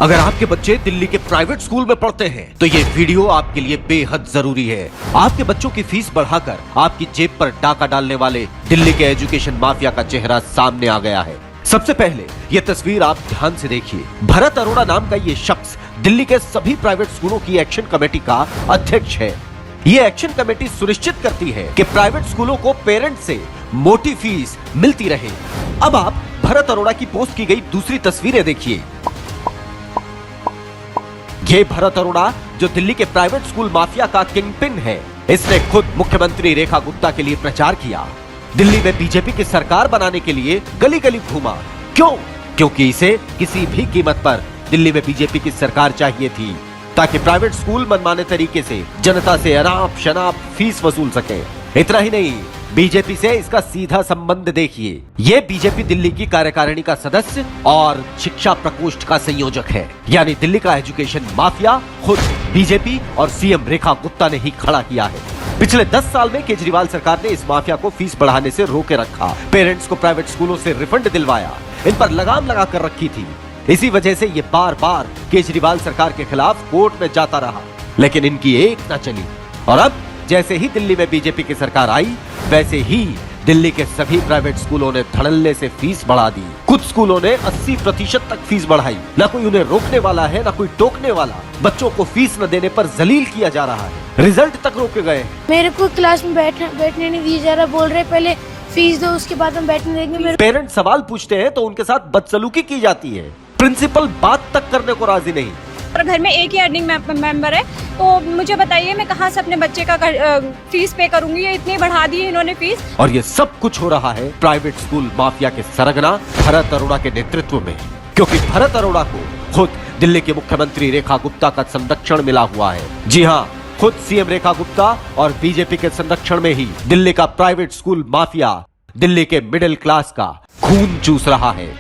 अगर आपके बच्चे दिल्ली के प्राइवेट स्कूल में पढ़ते हैं तो ये वीडियो आपके लिए बेहद जरूरी है। आपके बच्चों की फीस बढ़ाकर आपकी जेब पर डाका डालने वाले दिल्ली के एजुकेशन माफिया का चेहरा सामने आ गया है। सबसे पहले ये तस्वीर आप ध्यान से देखिए। भरत अरोड़ा नाम का ये शख्स दिल्ली के सभी प्राइवेट स्कूलों की एक्शन कमेटी का अध्यक्ष है। ये एक्शन कमेटी सुनिश्चित करती है कि प्राइवेट स्कूलों को पेरेंट्स से मोटी फीस मिलती रहे। अब आप भरत अरोड़ा की पोस्ट की गई दूसरी तस्वीरें देखिए। ये भरत अरोड़ा जो दिल्ली के प्राइवेट स्कूल माफिया का किंगपिन है, इसने खुद मुख्यमंत्री रेखा गुप्ता के लिए प्रचार किया। दिल्ली में बीजेपी की सरकार बनाने के लिए गली गली घूमा। क्यों? क्योंकि इसे किसी भी कीमत पर दिल्ली में बीजेपी की सरकार चाहिए थी, ताकि प्राइवेट स्कूल मनमाने तरीके से जनता से अनाप शनाप फीस वसूल सके। इतना ही नहीं, बीजेपी से इसका सीधा संबंध देखिए। ये बीजेपी दिल्ली की कार्यकारिणी का सदस्य और शिक्षा प्रकोष्ठ का संयोजक है। यानी दिल्ली का एजुकेशन माफिया खुद बीजेपी और सीएम रेखा गुप्ता ने ही खड़ा किया है। पिछले 10 साल में केजरीवाल सरकार ने इस माफिया को फीस बढ़ाने से रोके रखा, पेरेंट्स को प्राइवेट स्कूलों से रिफंड दिलवाया, इन पर लगाम लगा कर रखी थी। इसी वजह से ये बार बार केजरीवाल सरकार के खिलाफ कोर्ट में जाता रहा, लेकिन इनकी एक न चली। और अब जैसे ही दिल्ली में बीजेपी की सरकार आई, वैसे ही दिल्ली के सभी प्राइवेट स्कूलों ने धड़ल्ले से फीस बढ़ा दी। कुछ स्कूलों ने 80% तक फीस बढ़ाई। न कोई उन्हें रोकने वाला है, न कोई टोकने वाला। बच्चों को फीस न देने पर जलील किया जा रहा है, रिजल्ट तक रोके गए। मेरे को क्लास में बैठने नहीं दिया जा रहा। बोल रहे पहले फीस दो, उसके बाद हम बैठने देंगे। पेरेंट्स सवाल पूछते हैं तो उनके साथ बदसलूकी की जाती है। प्रिंसिपल बात तक करने को राजी नहीं। और घर में एक ही अर्निंग मेंबर है, तो मुझे बताइए मैं कहाँ से अपने बच्चे का फीस पे करूंगी। ये इतनी बढ़ा दी है इन्होंने फीस। और ये सब कुछ हो रहा है प्राइवेट स्कूल माफिया के सरगना भरत अरोड़ा के नेतृत्व में, क्योंकि भरत अरोड़ा को खुद दिल्ली के मुख्यमंत्री रेखा गुप्ता का संरक्षण मिला हुआ है। जी हाँ, खुद सीएम रेखा गुप्ता और बीजेपी के संरक्षण में ही दिल्ली का प्राइवेट स्कूल माफिया दिल्ली के मिडिल क्लास का खून चूस रहा है।